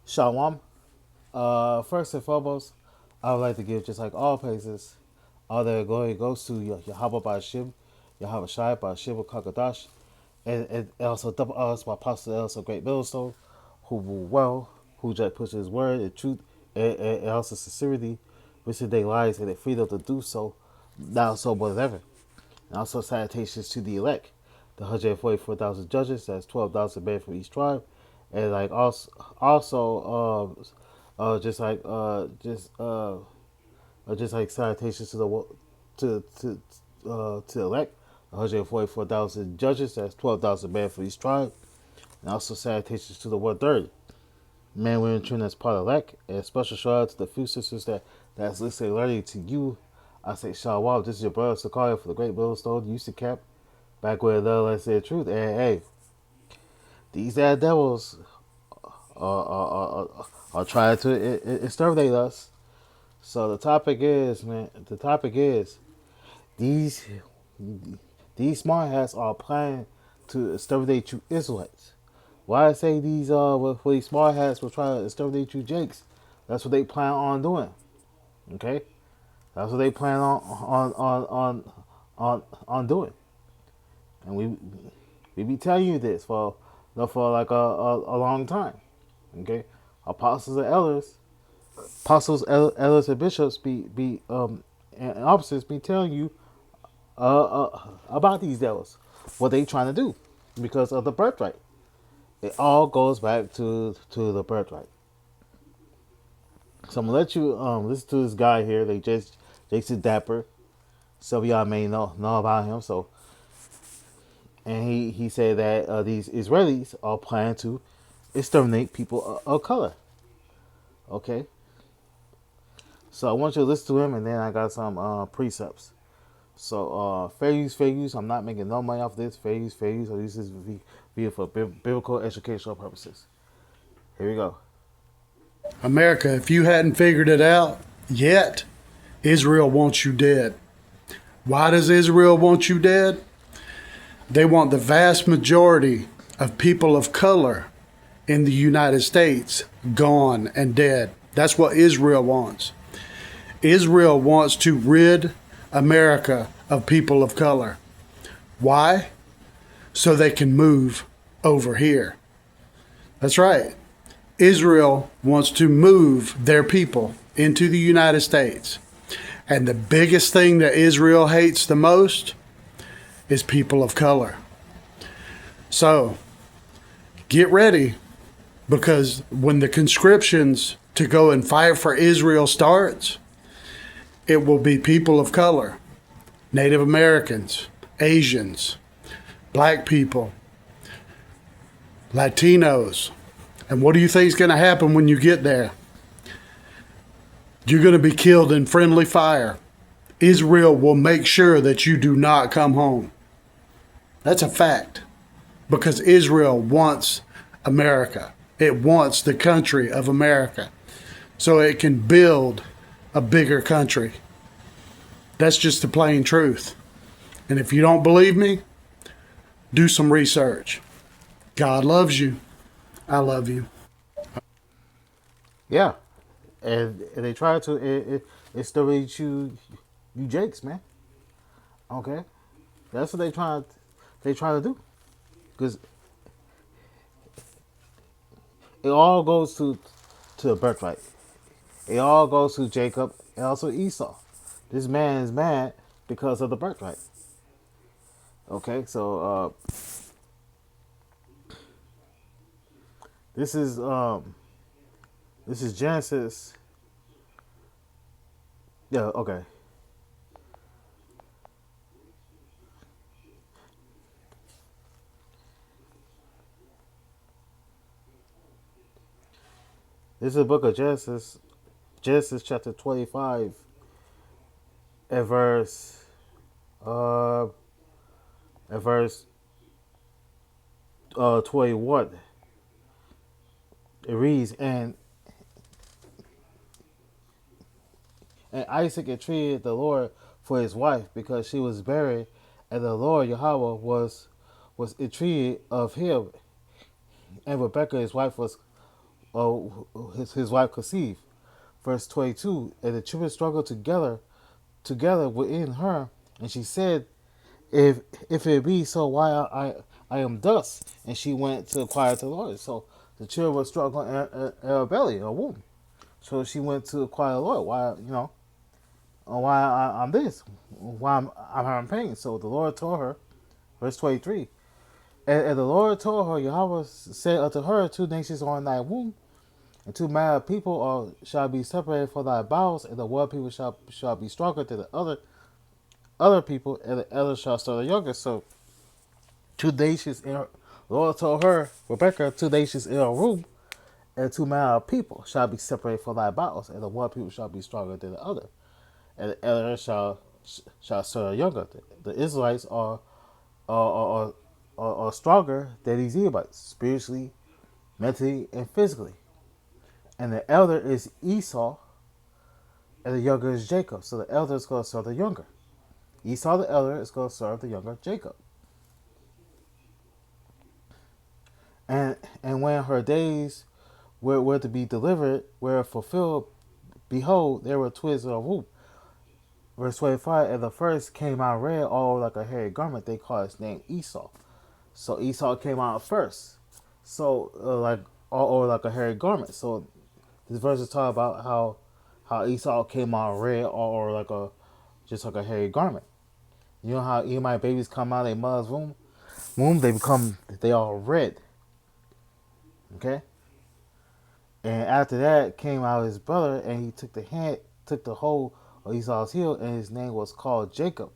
Shalom. First and foremost, I would like to give just like all praises, all the glory goes to Yahweh Bashim, Yahweh Shai Bashim Kakadash, and also double honors my apostle also great millstone, who will well, who just puts his word and truth and also sincerity, which in their lives and their freedom to do so, now so more than ever. And also salutations to the elect, the 144,000 judges, that's 12,000 men from each tribe, and like also just like salutations to the to elect, 144,000 judges, that's 12,000 men for each tribe, and also salutations to the 1/3 man, women, children that's part of elect, and special shout out to the few sisters that's listening, learning to you. I say shalom. This is your brother Sakaya for the Great Millstone. Used to cap back with another let's say the truth. And hey, these bad devils are trying to exterminate us. So the topic is, man. The topic is these these smart hats are planning to exterminate you Israelites. Why I say these for these smart hats will try to exterminate you Jakes? That's what they plan on doing. Okay, that's what they plan on doing. And we be telling you this for like a long time. Okay, apostles, elders, and bishops be and officers be telling you about these devils, what they trying to do, because of the birthright. It all goes back to the birthright. So I'm gonna let you listen to this guy here. Jason Dapper. Some of y'all may know about him. So and he said that these Israelis are planning to exterminate people of color. Okay, so I want you to listen to him, and then I got some precepts. So fair use. I'm not making no money off this. Fair use. I use this via for biblical educational purposes. Here we go. America, if you hadn't figured it out yet, Israel wants you dead. Why does Israel want you dead? They want the vast majority of people of color in the United States gone and dead. That's what Israel wants. Israel wants to rid America of people of color. Why? So they can move over here. That's right. Israel wants to move their people into the United States. And the biggest thing that Israel hates the most is people of color. So get ready, because when the conscriptions to go and fight for Israel starts, it will be people of color, Native Americans, Asians, black people, Latinos. And what do you think is going to happen when you get there? You're going to be killed in friendly fire. Israel will make sure that you do not come home. That's a fact, because Israel wants America. It wants the country of America so it can build a bigger country. That's just the plain truth. And if you don't believe me, do some research. God loves you. I love you. Yeah, and they try to exterminate you Jakes, man. Okay, that's what they try to do, because it all goes to the birthright. It all goes to Jacob and also Esau. This man is mad because of the birthright. Okay, so this is Genesis. Yeah, okay. This is the book of Genesis, Genesis chapter 25, at verse uh at verse 21. It reads, and Isaac entreated the Lord for his wife, because she was barren, and the Lord Yahweh was entreated of him, and Rebekah his wife his wife conceived. Verse 22, and the children struggled together within her, and she said, if it be so, why I am thus? And she went to inquire to the Lord. So the children were struggling in her belly, her womb. So she went to inquire the Lord, why, why I'm this, why I'm having pain. So the Lord told her, verse 23, and the Lord told her, Yahweh said unto her, two nations are in thy womb, and two mad people shall be separated from thy bowels, and the one people shall be stronger than the other people, and the other shall serve the younger. So two nations in her, the Lord told her, Rebecca, two nations in her womb, and two mad people shall be separated from thy bowels, and the one people shall be stronger than the other, and the other shall serve the younger. The Israelites are, are stronger than these Edomites, spiritually, mentally, and physically. And the elder is Esau, and the younger is Jacob. So the elder is going to serve the younger. Esau, the elder, is going to serve the younger Jacob. And when her days were to be delivered, were fulfilled, behold, there were twins in a womb. Verse 25, and the first came out red, all like a hairy garment. They call his name Esau. So Esau came out first. So like all like a hairy garment. So this verse is talking about how Esau came out red or like a just like a hairy garment. You know how Edomite babies come out of their mother's womb, they all red. Okay? And after that came out his brother, and he took the hold of Esau's heel, and his name was called Jacob.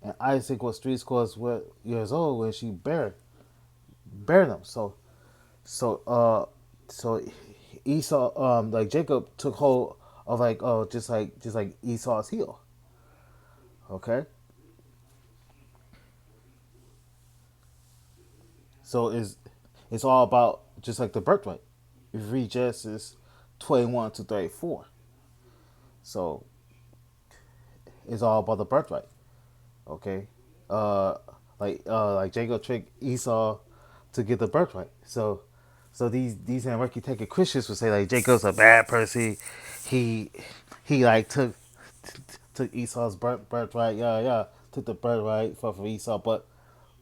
And Isaac was three scores years old when she bare them. So so Esau like Jacob took hold of like just like Esau's heel. Okay, so it's all about just like the birthright. If you read Genesis 21 to 34, so it's all about the birthright. Okay, uh, like Jacob tricked Esau to get the birthright. So these anarchy taking Christians would say like Jacob's a bad person. He he like took Esau's birthright. Yeah, yeah, took the birthright from Esau. But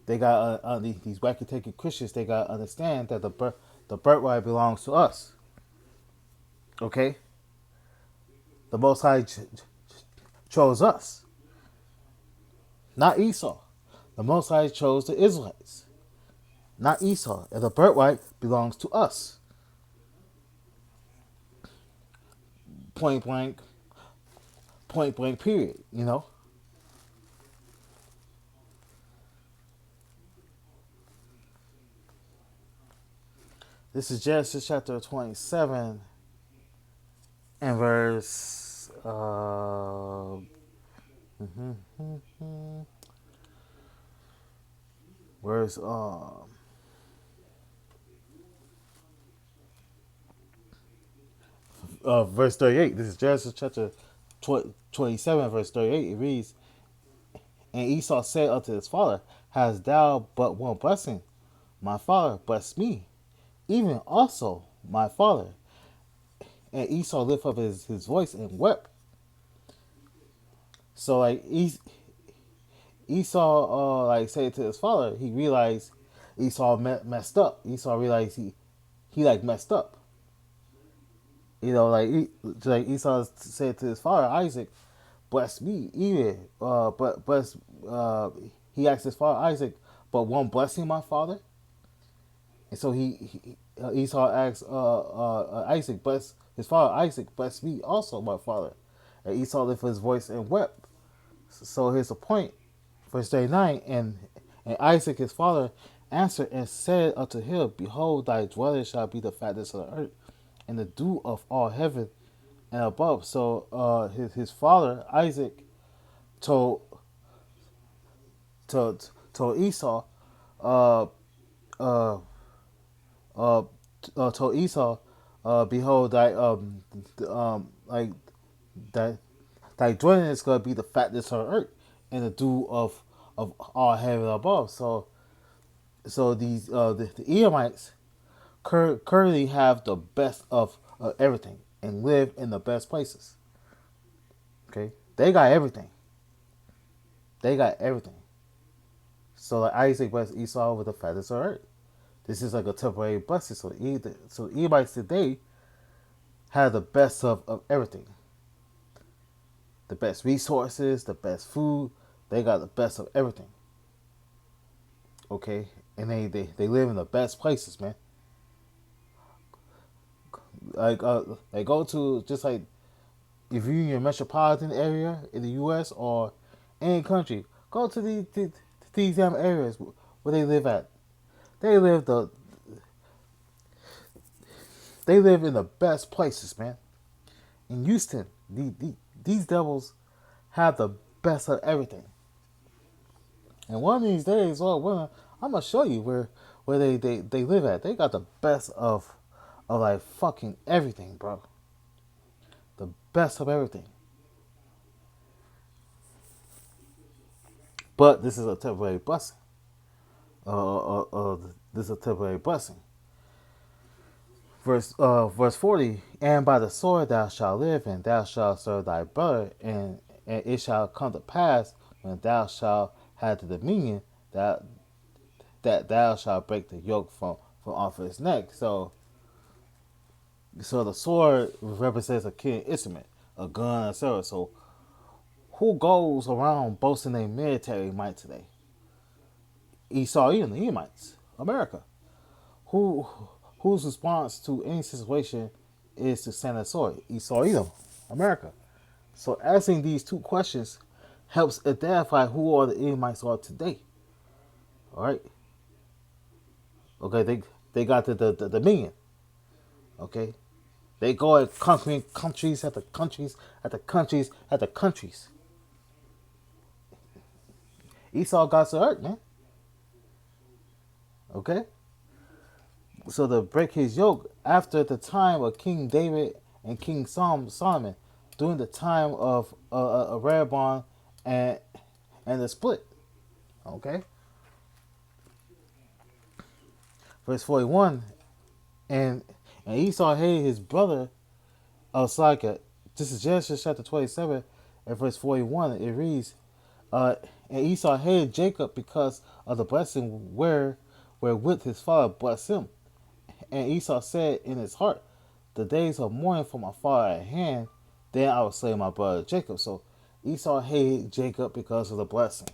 they got these wacky taking Christians. They got to understand that the birthright belongs to us. Okay, the Most High chose us, not Esau. The Most High chose the Israelites, not Esau. And the birthright belongs to us. Point blank, point blank. Period. You know. This is Genesis chapter 27 and verse verse verse 38. This is Genesis chapter 27 verse 38. It reads, and Esau said unto his father, hast thou but one blessing? My father blessed me, even also my father. And Esau lifted up his voice and wept. So like Esau like said to his father, he realized Esau messed up. Esau realized he like messed up. You know, like Esau said to his father Isaac, bless me, even. But bless. He asked his father Isaac, but one blessing, my father. And so Esau asked Isaac, bless his father Isaac, bless me also, my father. And Esau lifted his voice and wept. So here's the point, verse 39, and Isaac his father answered and said unto him, behold, thy dwelling shall be the fatness of the earth, and the dew of all heaven and above. So his father Isaac told told Esau, uh, uh, uh, told Esau, behold, like that thy dwelling is going to be the fatness of the earth and the dew of all heaven above. So these the Edomites currently have the best of everything and live in the best places. Okay, they got everything. They got everything. So like Isaac blessed Esau with the fattest of earth. This is like a temporary blessing. So Edomites today have the best of everything. The best resources, the best food. They got the best of everything. Okay, and they live in the best places, man. Like they go to just like if you're in your metropolitan area in the U.S. or any country, go to these damn areas where they live at. They live the they live in the best places, man. In Houston, these devils have the best of everything. And one of these days, oh, well, I'm gonna show you where they live at. They got the best of like fucking everything, bro. The best of everything. But this is a temporary blessing. This is a temporary blessing. Verse 40, and by the sword thou shalt live, and thou shalt serve thy brother, and it shall come to pass when thou shalt have the dominion that thou shalt break the yoke from off his neck. So the sword represents a key instrument, a gun, etc. So who goes around boasting their military might today? Esau, even the Edomites, America. Who whose response to any situation is to send a sword? Esau, Edom, America. So asking these two questions helps identify who all the Edomites are today. All right. Okay. They got the dominion. Okay. They go at conquering countries after countries after countries after countries. Esau got to hurt, man. Okay. So to break his yoke after the time of King David and King Solomon, during the time of Rehoboam and and the split. Okay, verse 41, and and Esau hated his brother. Like this is Genesis chapter 27, and verse 41. It reads, uh, and Esau hated Jacob because of the blessing wherewith his father blessed him. And Esau said in his heart, the days of mourning for my father at hand, then I will slay my brother Jacob. So Esau hated Jacob because of the blessing.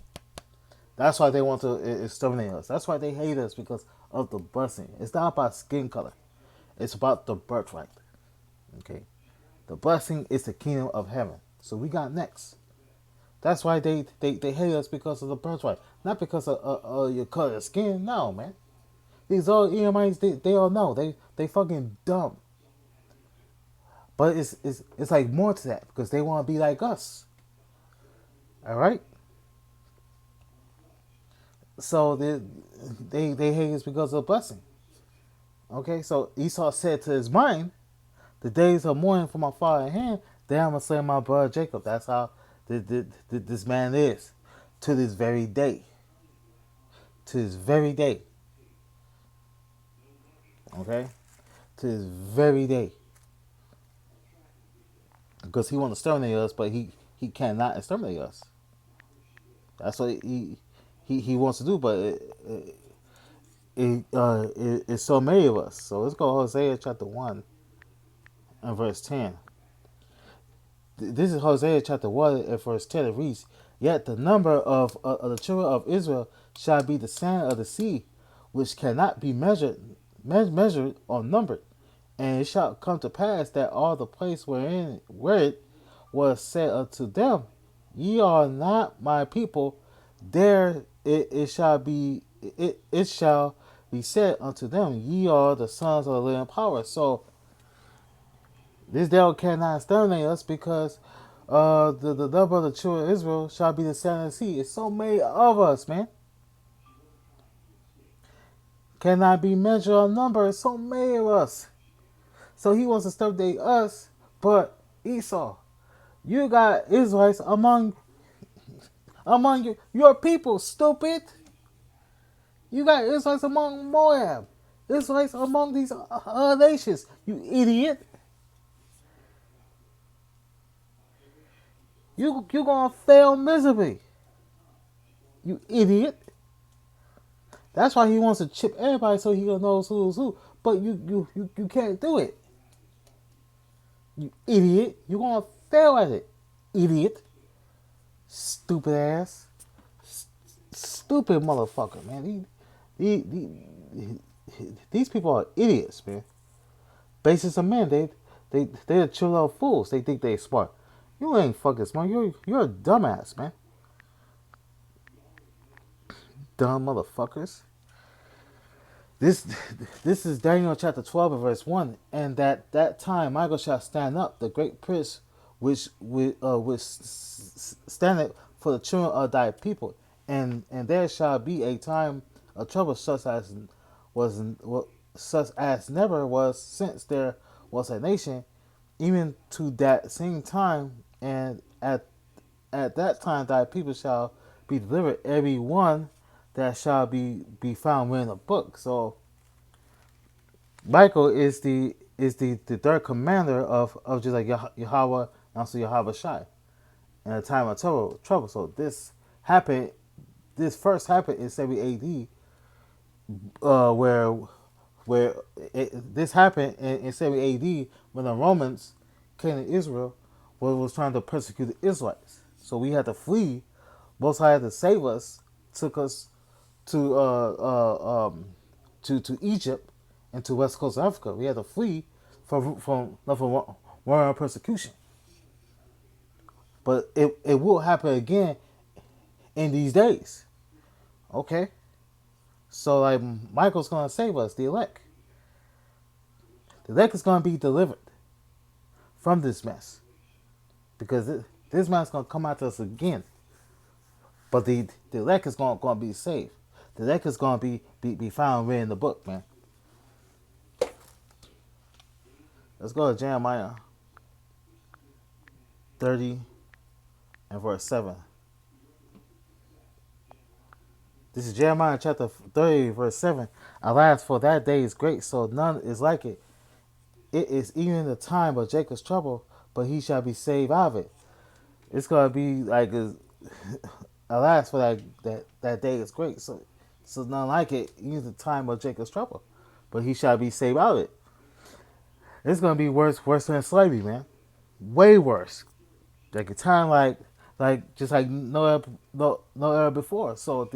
That's why they want to exterminate us. That's why they hate us because of the blessing. It's not about skin color. It's about the birthright. Okay, the blessing is the kingdom of heaven. So we got next. That's why they hate us because of the birthright, not because of your color of skin. No, man. These old EMIs, they all know they fucking dumb. But it's like more to that because they want to be like us. All right. So they hate us because of the blessing. Okay. So Esau said to his mind, "The days of mourning for my father in hand, then I'm gonna slay my brother Jacob." That's how this man is to this very day. To this very day. Okay. To this very day. Because he wants to exterminate us, but he cannot exterminate us. That's what he wants to do, but it's so many of us. So let's go to Hosea chapter 1 and verse 10. This is Hosea chapter 1 and verse 10. It reads, yet the number of the children of Israel shall be the sand of the sea, which cannot be measured or numbered. And it shall come to pass that all the place where it was said unto them, ye are not my people, there it shall be it shall be said unto them, ye are the sons of the living power. So this devil cannot exterminate us because the number of the children of Israel shall be the sand of the sea. It's so many of us, man. Cannot be measured or numbered. It's so many of us. So he wants to exterminate us, but Esau, you got Israelites among your people, stupid. You got Israelites among Moab. Israelites among these nations. You idiot. You gonna fail miserably. You idiot. That's why he wants to chip everybody so he knows who's who. But you can't do it. You idiot. You gonna fail at it. Idiot. Stupid ass. Stupid motherfucker, man. These people are idiots, man. Basis of men, they're chill out fools. They think they smart. You ain't fucking smart. You're a dumbass, man. Dumb motherfuckers. This this is Daniel chapter 12 and verse 1. And that time Michael shall stand up, the great prince, which standeth for the children of thy people. And there shall be a time of trouble was such as never was since there was a nation, even to that same time. And at that time thy people shall be delivered, every one that shall be found written in a book. So Michael is the third commander of just like Yahweh and also Yahweh Shai in a time of trouble. So this first happened in 70 AD, where this happened in 70 AD when the Romans came to Israel, was trying to persecute the Israelites. So we had to flee. Most High had to save us, took us to to Egypt and to West Coast Africa. We had to flee from war persecution. But it will happen again in these days. Okay? So like Michael's gonna save us, the elect. The elect is gonna be delivered from this mess. Because this mess is gonna come after us again. But the elect is gonna be saved. The elect is gonna be found written in the book, man. Let's go to Jeremiah 30 and verse 7. This is Jeremiah chapter 30, verse 7. Alas, for that day is great, so none is like it. It is even the time of Jacob's trouble, but he shall be saved out of it. It's gonna be like alas, for that day is great, so none like it. Even the time of Jacob's trouble, but he shall be saved out of it. It's gonna be worse than slavery, man. Way worse. Like a time like just like no era before. So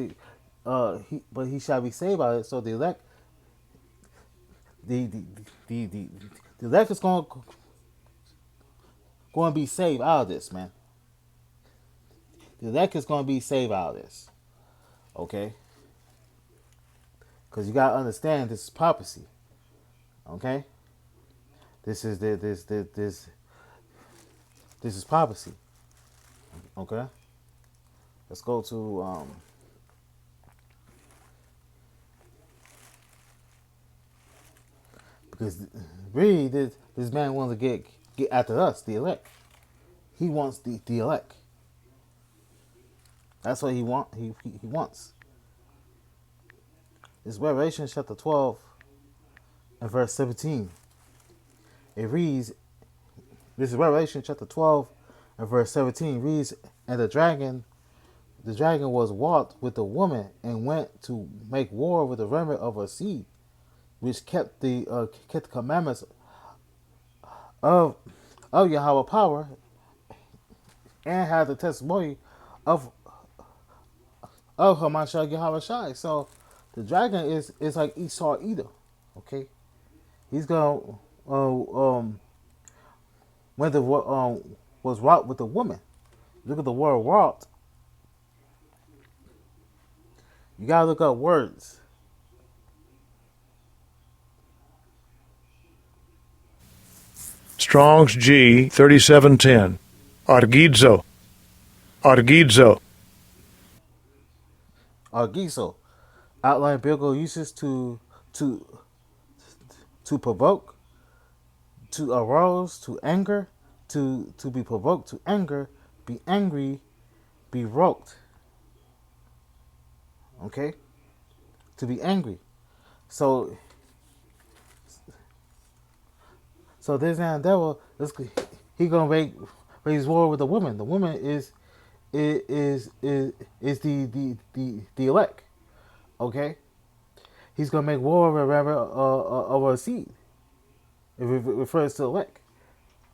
but he shall be saved by it. So the elect the the the the, the elect is going to be saved out of this, man. The elect is going to be saved out of this. Okay, because you got to understand this is prophecy. Okay, this is this is prophecy. Okay, let's go to because really this man wants to get after us, the elect. He wants the elect. That's what he wants. It's Revelation chapter 12 and verse 17. It reads, this is Revelation chapter 12 and verse 17. It reads, and the dragon was wroth with the woman and went to make war with the remnant of her seed, which kept the commandments of Yahweh power and had the testimony of Hamashiach Yahweh Shai. So the dragon is like Esau Edom. Okay, he's gonna when the was wrought with the woman. Look at the word wrought. You gotta look up words. Strong's G 3710. Argizo. Argizo. Argiso outline biblical uses to to provoke, to arouse, to anger, to be provoked, to anger, be angry, be wrote. Okay, to be angry. So So this damn devil, he gonna raise war with the woman. The woman is the elect. Okay, he's gonna make war over a seed. It refers to elect.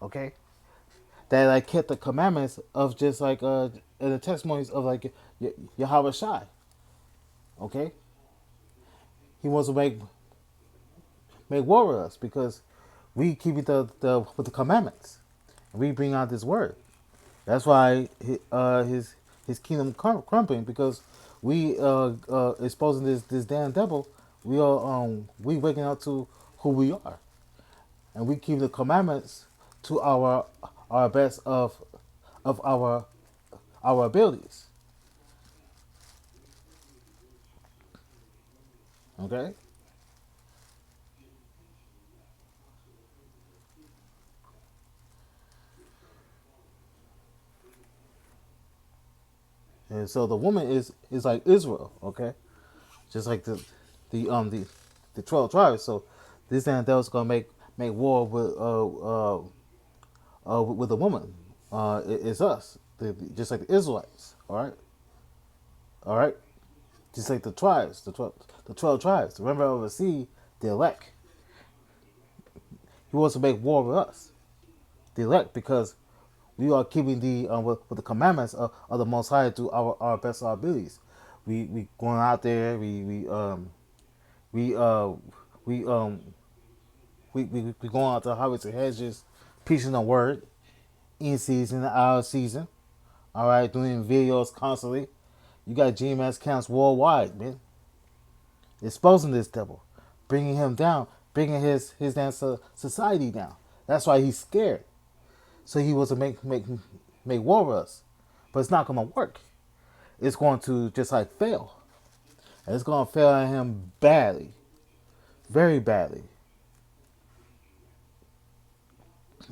Okay, that like kept the commandments of just like and the testimonies of like Yahweh Shai. Okay, he wants to make war with us because we keep the with the commandments and we bring out this word. That's why his kingdom crumbling because we exposing this damn devil. We waking up to who we are and we keep the commandments to our best of our abilities. Okay, and so the woman is like Israel. Okay, just like the 12 tribes. So this damn devil's gonna make war with a woman. It's us, just like the Israelites. All right, just like the tribes, the 12 tribes. Remember, oversee the elect. He wants to make war with us, the elect, because we are keeping with the commandments of the Most High to our best of our abilities. We going out there. We uh we we going out to highways and hedges, preaching the word in season, out of season. All right, doing videos constantly. You got GMS camps worldwide, man, exposing this devil, bringing him down, bringing his damn society down. That's why he's scared. So he was to make war with us, but it's not gonna work. It's going to just like fail, and it's gonna fail at him badly, very badly.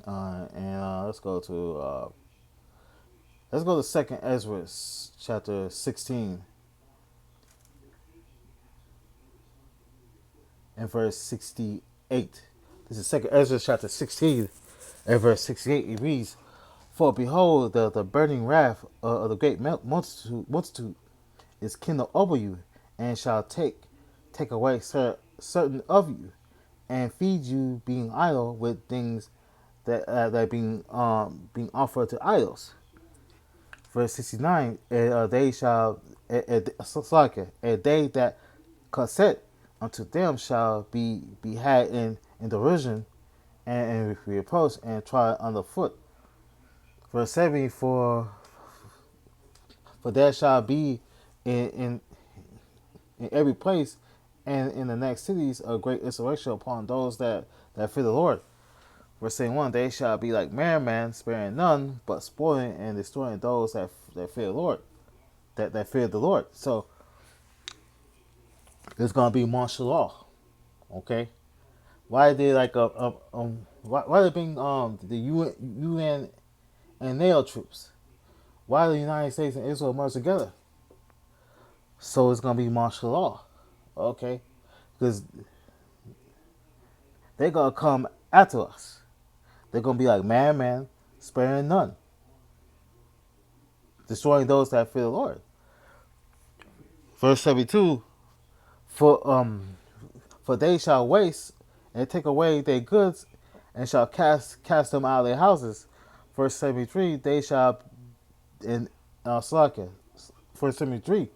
And let's go to Second Ezra chapter 16 and verse 68. This is Second Ezra chapter 16 and verse 68. It reads, "For behold, the burning wrath of the great multitude is kindled over you, and shall take away certain of you, and feed you, being idle, with things that being offered to idols." Verse 69, they shall, and they that consent unto them shall be had in derision and reproach and try underfoot. Verse 70, for there shall be in, in every place and in the next cities a great insurrection upon those that fear the Lord. Verse 71, they shall be like merrymen, sparing none, but spoiling and destroying those that fear the Lord, that fear the Lord. So there's gonna be martial law. Okay, why they like why they bring the UN and NATO troops? Why the United States and Israel merge together? So it's gonna be martial law. Okay, because they're gonna come after us. They're gonna be like man, sparing none, destroying those that fear the Lord. Verse 72, for they shall waste and take away their goods and shall cast them out of their houses. Verse 73, they shall in Slakia. Verse 73,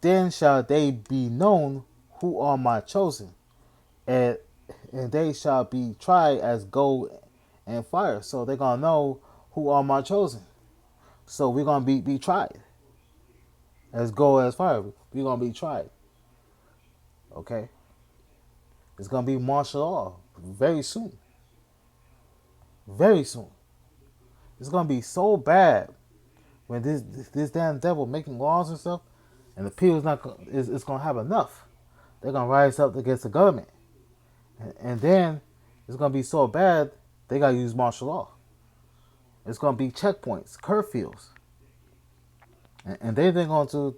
then shall they be known who are my chosen, and they shall be tried as gold and fire. So they're gonna know who are my chosen. So we're gonna be tried as gold as fire. We're gonna be tried. Okay, it's gonna be martial law very soon. Very soon. It's gonna be so bad when this damn devil making laws and stuff, and the people's not is gonna have enough. They're gonna rise up against the government, and then it's gonna be so bad they gotta use martial law. It's gonna be checkpoints, curfews, and then they're going to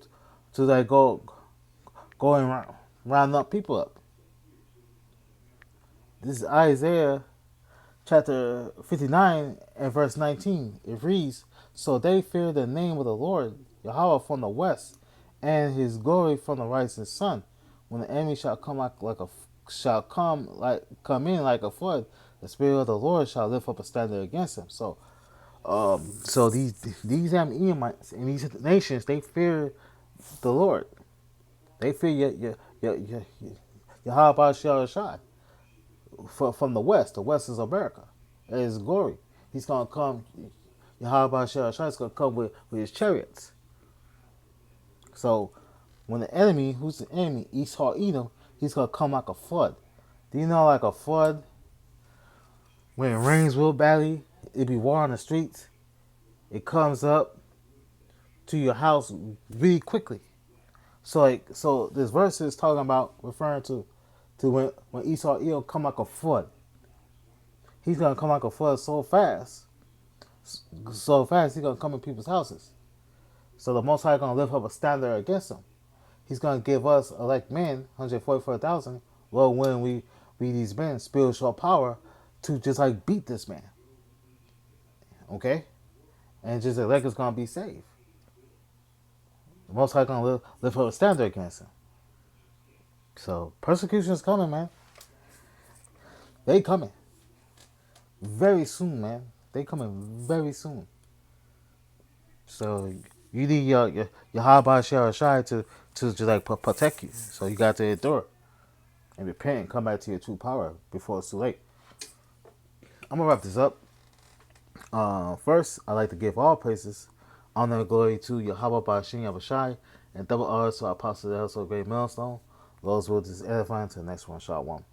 like go and round up people up. This is Isaiah chapter 59 and verse 19, it reads, "So they fear the name of the Lord, Yahweh from the west, and his glory from the rising sun. When the enemy shall come come in like a flood, the spirit of the Lord shall lift up a standard against him." So these Edomites and these nations, they fear the Lord. They fear Yahweh Shai from the west. The west is America. It is glory. He's gonna come. Yahweh Shai is gonna come with his chariots. So when the enemy, who's the enemy, Esau Edom, he's gonna come like a flood. Do you know, like a flood, when it rains real badly, it be water on the streets. It comes up to your house really quickly. So this verse is talking about, referring to when Esau Edom come like a flood. He's gonna come like a flood so fast he's gonna come in people's houses. So the Most High gonna lift up a standard against him. He's gonna give us elect men, 144,000. Well, when we these men spiritual power to just like beat this man, okay, and just elect is gonna be saved. The Most High gonna lift up a standard against him. So persecution is coming, man. They coming very soon, man. They coming very soon. So you need your Habba Shai to just like protect you. So you got to endure and repent and come back to your true power before it's too late. I'm gonna wrap this up. First, I like to give all praises, honor, and glory to Yahweh Bashim Yahushai, and double honors to our apostle, the also great millstone. Those words is edifying. To the next one, Shalom.